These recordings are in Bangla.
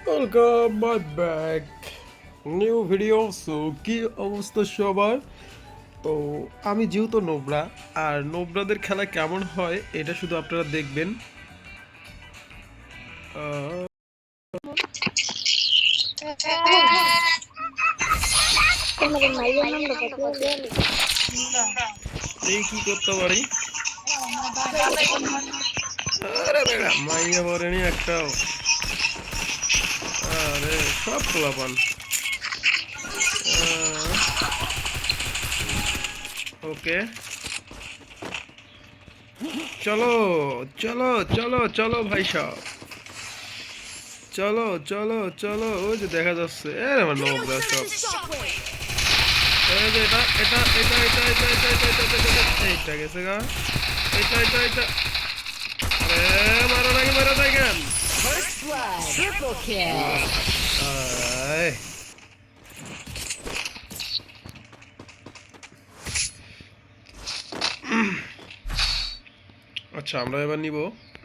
Welcome my back new video. So কি অবস্থা সবার? তো আমি যেহেতু নোবরা, আর নোবরাদের খেলা কেমন হয় এটা শুধু আপনারা দেখবেন। আহ, এই কি করতে পারি? আরে বেড়া মাইয়া পড়েনি একটাও। আরে সব পোলাপান। ওকে, চলো চলো চলো চলো ভাই সাহেব, চলো চলো চলো। ওই যে দেখা যাচ্ছে আমার নোবরা সব। এই যে এটা এটা এটা এটা এটা এটা এটা এটা এটা এটা এইটা গেছে গা। এটা এটা এটা আরে মারো নাকি মারো নাই কেন? First blood. Triple kill. আয়, আচ্ছা আমরা এবার নিব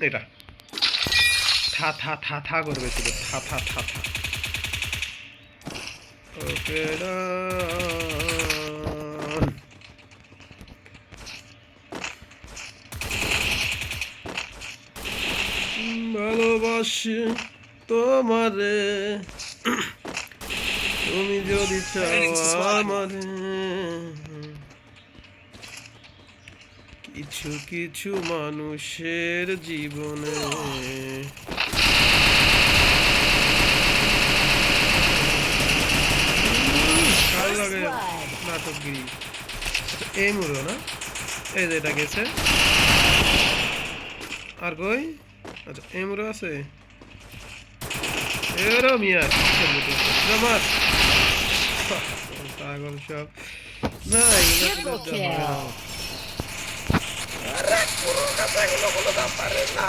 এটা। থা থা থা থা করবে ছিল, থা থা থা থা। ওকে ডান। ভালোবাসি তোমারে, তুমি যদি চাও আমারে। কিছু কিছু মানুষের জীবনে ভালো লাগে নাটকগিরি। আচ্ছা এই মুড়ো না, এই যে এটা গেছে। আর কই? আচ্ছা এই মুড়ো আছে। এরো মিয়া আমার পাগল সব না, এগুলো Triple kill. আরে পুরো কথা এগুলো বলে দাম পারে না।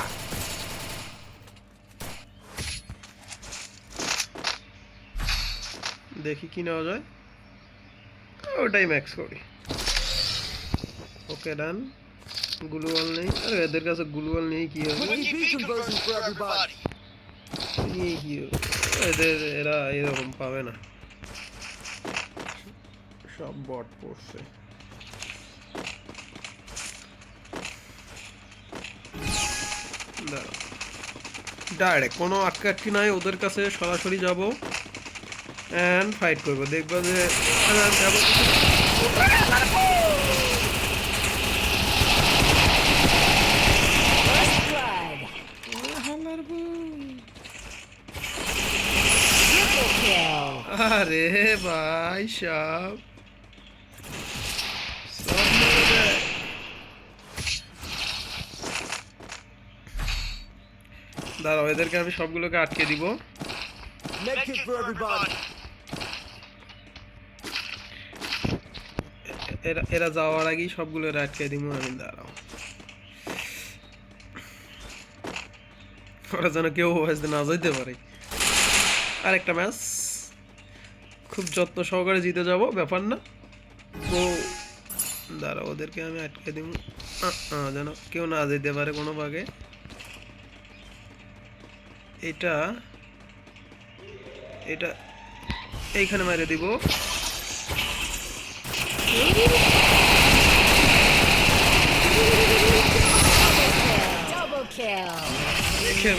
দেখি কি নেওয়া যায়, ওটাই ম্যাক্স করি। ওকে ডান। গ্লুয়াল নেই, আরে এদের কাছে গ্লুয়াল নেই কি হবে? এই কি হবে? এদের এরা এরকম পাবে না, সব বট পড়ছে। ডাইরেক্ট কোনো আটকে আটকি নাই, ওদের কাছে সরাসরি যাব অ্যান্ড ফাইট করবো, দেখবো যে First blood. Triple kill. আরে ভাই সাব সব মেরে দেয়। দাঁড়াও এদেরকে আমি সবগুলোকে আটকে দিব। এরা এরা যাওয়ার আগেই সবগুলো আটকে দিব আমি। দাঁড়াও ওরা যেন কেউ না যেতে পারে। আরেকটা ম্যাচ খুব যত্ন সহকারে জিতে যাব, ব্যাপার না। তো দাঁড়াও ওদেরকে আমি আটকে দিব যেন কেউ না যেতে পারে কোনো ভাগে। এটা এটা এইখানে মেরে দিব। Double kill. দেখে